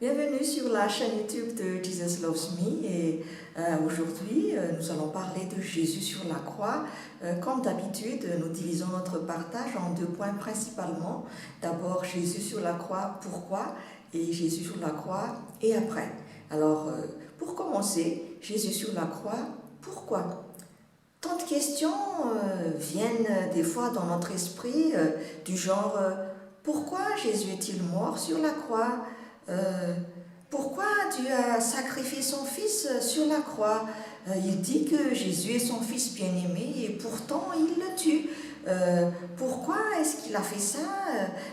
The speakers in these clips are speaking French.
Bienvenue sur la chaîne YouTube de Jesus Loves Me et aujourd'hui nous allons parler de Jésus sur la croix. Comme d'habitude, nous divisons notre partage en deux points principalement. D'abord Jésus sur la croix, pourquoi, et Jésus sur la croix et après. Alors pour commencer, Jésus sur la croix, pourquoi? Tant de questions viennent des fois dans notre esprit du genre pourquoi Jésus est-il mort sur la croix? Pourquoi Dieu a sacrifié son fils sur la croix? Il dit que Jésus est son fils bien-aimé et pourtant il le tue. Pourquoi est-ce qu'il a fait ça?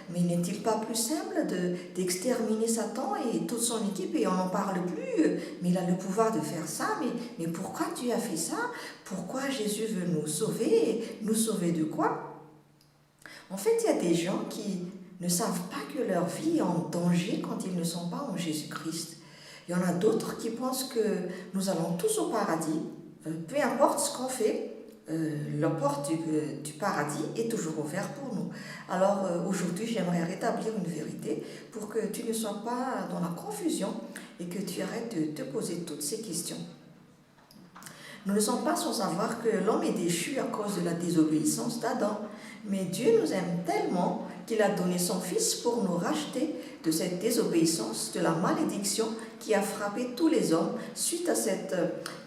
Mais n'est-il pas plus simple d'exterminer Satan et toute son équipe et on n'en parle plus? Mais il a le pouvoir de faire ça. Mais pourquoi Dieu a fait ça? Pourquoi Jésus veut nous sauver? Nous sauver de quoi? En fait, il y a des gens qui ne savent pas que leur vie est en danger quand ils ne sont pas en Jésus-Christ. Il y en a d'autres qui pensent que nous allons tous au paradis, peu importe ce qu'on fait, la porte du paradis est toujours ouverte pour nous. Alors aujourd'hui, j'aimerais rétablir une vérité pour que tu ne sois pas dans la confusion et que tu arrêtes de te poser toutes ces questions. Nous ne sommes pas sans savoir que l'homme est déchu à cause de la désobéissance d'Adam. Mais Dieu nous aime tellement qu'il a donné son Fils pour nous racheter de cette désobéissance, de la malédiction qui a frappé tous les hommes suite à cette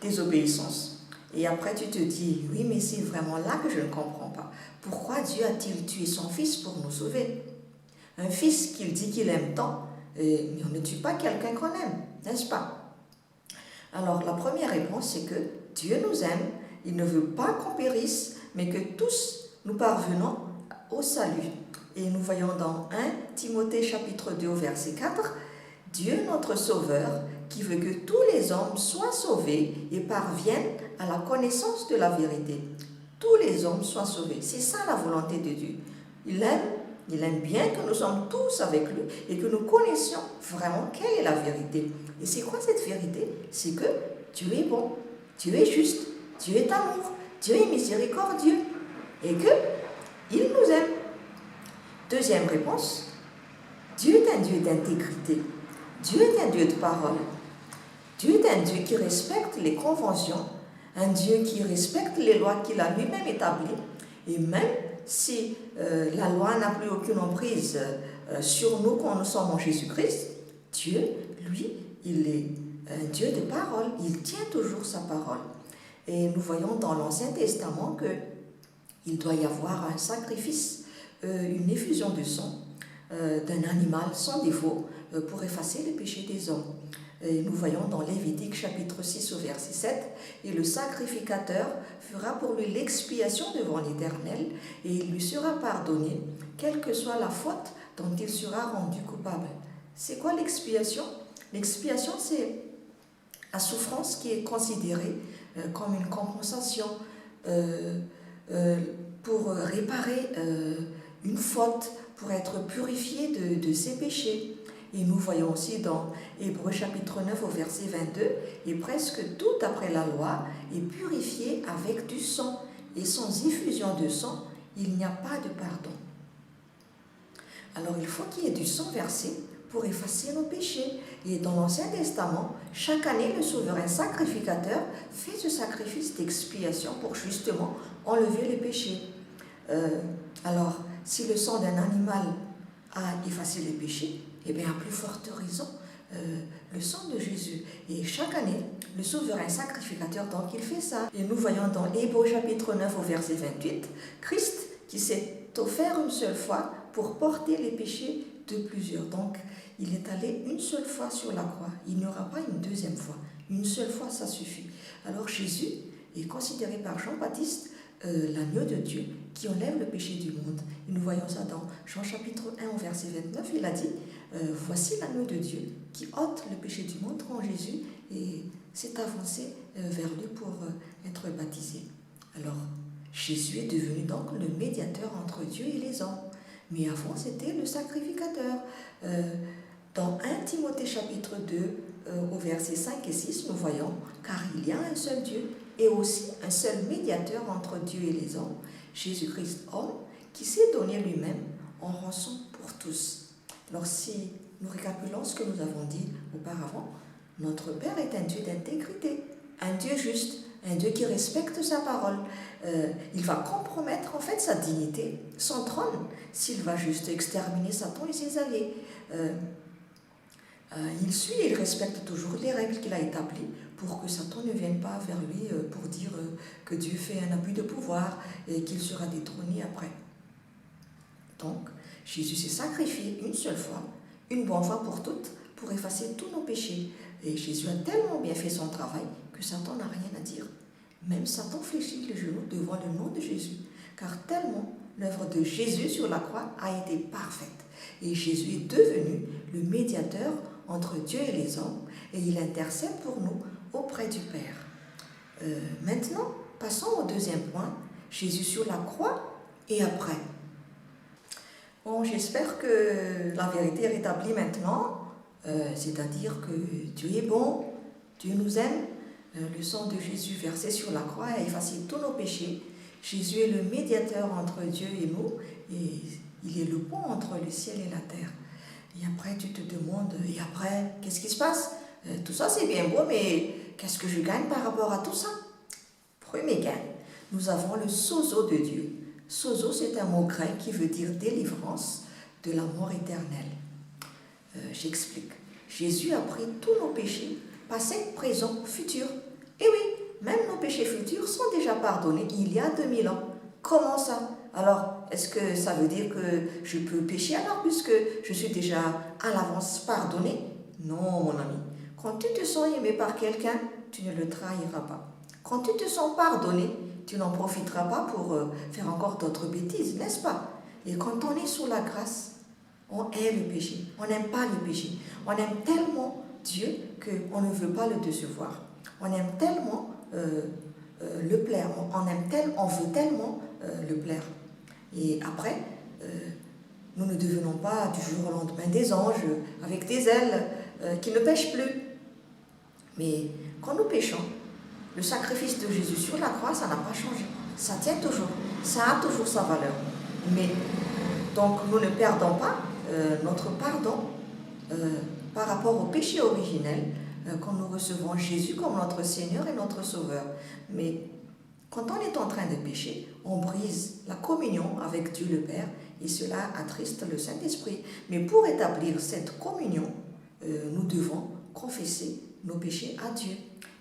désobéissance. Et après tu te dis, oui mais c'est vraiment là que je ne comprends pas. Pourquoi Dieu a-t-il tué son Fils pour nous sauver? Un Fils qu'il dit qu'il aime tant, mais on ne tue pas quelqu'un qu'on aime, n'est-ce pas? Alors la première réponse c'est que Dieu nous aime, il ne veut pas qu'on périsse, mais que tous nous parvenons au salut. Et nous voyons dans 1 Timothée chapitre 2 verset 4, Dieu notre Sauveur qui veut que tous les hommes soient sauvés et parviennent à la connaissance de la vérité. Tous les hommes soient sauvés. C'est ça la volonté de Dieu. Il aime bien que nous sommes tous avec lui et que nous connaissions vraiment quelle est la vérité. Et c'est quoi cette vérité? C'est que Dieu est bon, Dieu est juste, Dieu est amour, Dieu est miséricordieux et qu'il nous aime. Deuxième réponse, Dieu est un Dieu d'intégrité, Dieu est un Dieu de parole, Dieu est un Dieu qui respecte les conventions, un Dieu qui respecte les lois qu'il a lui-même établies, et même si la loi n'a plus aucune emprise sur nous quand nous sommes en Jésus-Christ, Dieu, lui, il est un Dieu de parole, il tient toujours sa parole. Et nous voyons dans l'Ancien Testament qu'il doit y avoir un sacrifice, une effusion de sang d'un animal sans défaut pour effacer les péchés des hommes. Et nous voyons dans Lévitique chapitre 6 au verset 7, « Et le sacrificateur fera pour lui l'expiation devant l'Éternel, et il lui sera pardonné, quelle que soit la faute dont il sera rendu coupable. » C'est quoi l'expiation? L'expiation, c'est la souffrance qui est considérée comme une compensation pour réparer une faute, pour être purifié de ses péchés. Et nous voyons aussi dans Hébreux chapitre 9 au verset 22, « Et presque tout après la loi est purifié avec du sang, et sans effusion de sang, il n'y a pas de pardon. » Alors il faut qu'il y ait du sang versé pour effacer nos péchés. Et dans l'Ancien Testament, chaque année, le souverain sacrificateur fait ce sacrifice d'expiation pour justement enlever les péchés. Alors, si le sang d'un animal a effacé les péchés, eh bien, à plus forte raison, le sang de Jésus. Et chaque année, le souverain sacrificateur, donc, il fait ça. Et nous voyons dans Hébreux chapitre 9 au verset 28, Christ qui s'est offert une seule fois pour porter les péchés de plusieurs. Donc, il est allé une seule fois sur la croix. Il n'y aura pas une deuxième fois. Une seule fois, ça suffit. Alors, Jésus est considéré par Jean-Baptiste l'agneau de Dieu qui enlève le péché du monde. Et nous voyons ça dans Jean chapitre 1 au verset 29. Il a dit, voici l'agneau de Dieu qui ôte le péché du monde en Jésus et s'est avancé vers lui pour être baptisé. Alors, Jésus est devenu donc le médiateur entre Dieu et les hommes. Mais avant, c'était le sacrificateur. Dans 1 Timothée chapitre 2, au verset 5 et 6, nous voyons, car il y a un seul Dieu et aussi un seul médiateur entre Dieu et les hommes, Jésus-Christ homme, qui s'est donné lui-même en rançon pour tous. Alors si nous récapitulons ce que nous avons dit auparavant. Notre Père est un Dieu d'intégrité, un Dieu juste, un Dieu qui respecte sa parole. Il va compromettre en fait sa dignité, son trône, s'il va juste exterminer Satan et ses alliés. Il suit et il respecte toujours les règles qu'il a établies pour que Satan ne vienne pas vers lui pour dire que Dieu fait un abus de pouvoir et qu'il sera détrôné après. Donc, Jésus s'est sacrifié une seule fois, une bonne fois pour toutes, pour effacer tous nos péchés. Et Jésus a tellement bien fait son travail que Satan n'a rien à dire. Même Satan fléchit les genoux devant le nom de Jésus, car tellement l'œuvre de Jésus sur la croix a été parfaite. Et Jésus est devenu le médiateur entre Dieu et les hommes, et il intercède pour nous auprès du Père. Maintenant, passons au deuxième point, Jésus sur la croix et après. Bon, j'espère que la vérité est rétablie maintenant, c'est-à-dire que Dieu est bon, Dieu nous aime. Le sang de Jésus versé sur la croix a effacé tous nos péchés. Jésus est le médiateur entre Dieu et nous, et il est le pont entre le ciel et la terre. Et après, tu te demandes, et après, qu'est-ce qui se passe? Tout ça, c'est bien beau, mais qu'est-ce que je gagne par rapport à tout ça? Premier gain, nous avons le sozo de Dieu. Sozo, c'est un mot grec qui veut dire délivrance de la mort éternelle. J'explique. Jésus a pris tous nos péchés, passés, présents, futurs. Et oui, même nos péchés futurs sont déjà pardonnés il y a 2000 ans. Comment ça? Alors, est-ce que ça veut dire que je peux pécher alors puisque je suis déjà à l'avance pardonné? Non, mon ami. Quand tu te sens aimé par quelqu'un, tu ne le trahiras pas. Quand tu te sens pardonné, tu n'en profiteras pas pour faire encore d'autres bêtises, n'est-ce pas? Et quand on est sous la grâce, on aime le péché. On n'aime pas le péché. On aime tellement Dieu qu'on ne veut pas le décevoir. On aime tellement le plaire. On veut tellement le plaire. Et après, nous ne devenons pas du jour au lendemain des anges avec des ailes qui ne pêchent plus. Mais quand nous péchons, le sacrifice de Jésus sur la croix, ça n'a pas changé. Ça tient toujours. Ça a toujours sa valeur. Mais donc nous ne perdons pas notre pardon par rapport au péché originel quand nous recevons Jésus comme notre Seigneur et notre Sauveur. Mais quand on est en train de pécher, on brise la communion avec Dieu le Père et cela attriste le Saint-Esprit. Mais pour établir cette communion, nous devons confesser nos péchés à Dieu.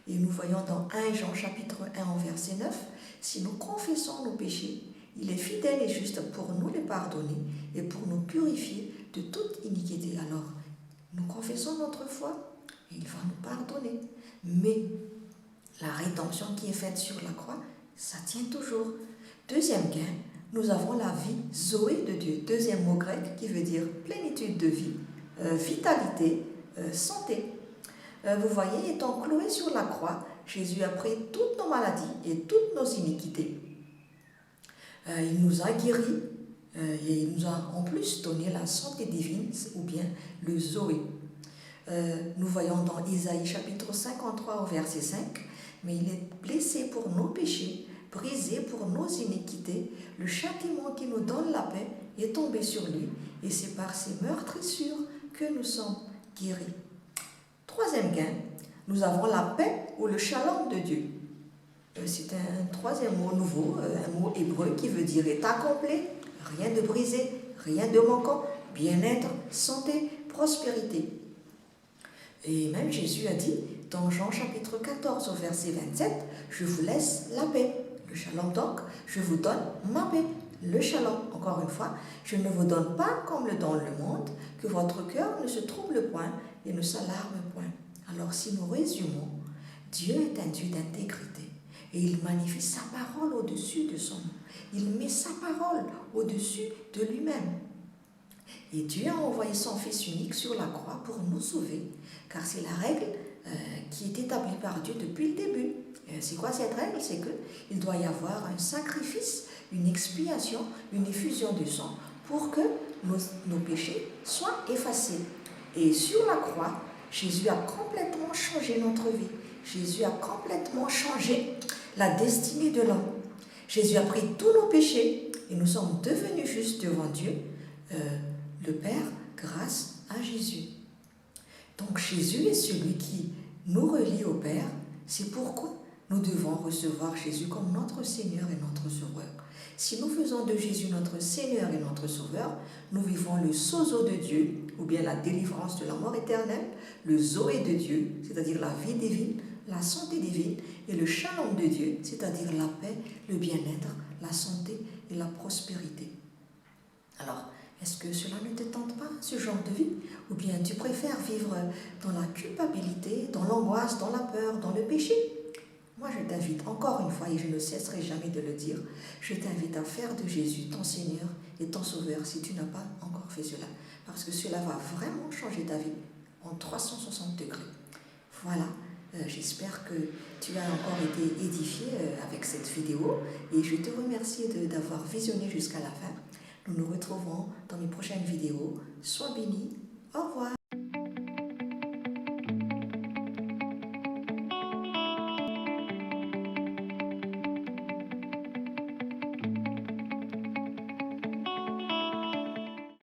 Et nous voyons dans 1 Jean chapitre 1 au verset 9, si nous confessons nos péchés, il est fidèle et juste pour nous les pardonner et pour nous purifier de toute iniquité. Alors, nous confessons notre foi et il va nous pardonner. Mais la rédemption qui est faite sur la croix, ça tient toujours. Deuxième gain, nous avons la vie Zoé de Dieu. Deuxième mot grec qui veut dire plénitude de vie, vitalité, santé. Vous voyez, étant cloué sur la croix, Jésus a pris toutes nos maladies et toutes nos iniquités. Il nous a guéris et il nous a en plus donné la santé divine ou bien le Zoé. Nous voyons dans Isaïe chapitre 53 au verset 5, mais il est blessé pour nos péchés, brisé pour nos iniquités, le châtiment qui nous donne la paix est tombé sur lui et c'est par ses meurtrissures que nous sommes guéris. Troisième gain, nous avons la paix ou le shalom de Dieu. C'est un troisième mot nouveau, un mot hébreu qui veut dire état complet, rien de brisé, rien de manquant, bien-être, santé, prospérité. Et même Jésus a dit dans Jean chapitre 14 au verset 27, je vous laisse la paix. Le shalom donc, je vous donne ma paix. Le shalom, encore une fois, je ne vous donne pas comme le donne le monde, que votre cœur ne se trouble point et ne s'alarme point. Alors si nous résumons, Dieu est un Dieu d'intégrité et il magnifie sa parole au-dessus de son nom. Il met sa parole au-dessus de lui-même. Et Dieu a envoyé son Fils unique sur la croix pour nous sauver, car c'est la règle qui est établie par Dieu depuis le début. C'est quoi cette règle? C'est qu'il doit y avoir un sacrifice, une expiation, une effusion de sang pour que nos péchés soient effacés. Et sur la croix, Jésus a complètement changé notre vie. Jésus a complètement changé la destinée de l'homme. Jésus a pris tous nos péchés et nous sommes devenus justes devant Dieu, le Père, grâce à Jésus. Donc Jésus est celui qui nous relie au Père. C'est pourquoi nous devons recevoir Jésus comme notre Seigneur et notre Sauveur. Si nous faisons de Jésus notre Seigneur et notre Sauveur, nous vivons le sozo de Dieu, ou bien la délivrance de la mort éternelle, le zoé de Dieu, c'est-à-dire la vie divine, la santé divine, et le shalom de Dieu, c'est-à-dire la paix, le bien-être, la santé et la prospérité. Alors, est-ce que cela ne te tente pas, ce genre de vie? Ou bien tu préfères vivre dans la culpabilité, dans l'angoisse, dans la peur, dans le péché? Moi, je t'invite encore une fois, et je ne cesserai jamais de le dire, je t'invite à faire de Jésus ton Seigneur et ton Sauveur si tu n'as pas encore fait cela. Parce que cela va vraiment changer ta vie en 360 degrés. Voilà, j'espère que tu as encore été édifié avec cette vidéo et je te remercie d'avoir visionné jusqu'à la fin. Nous nous retrouvons dans mes prochaines vidéos. Sois bénis.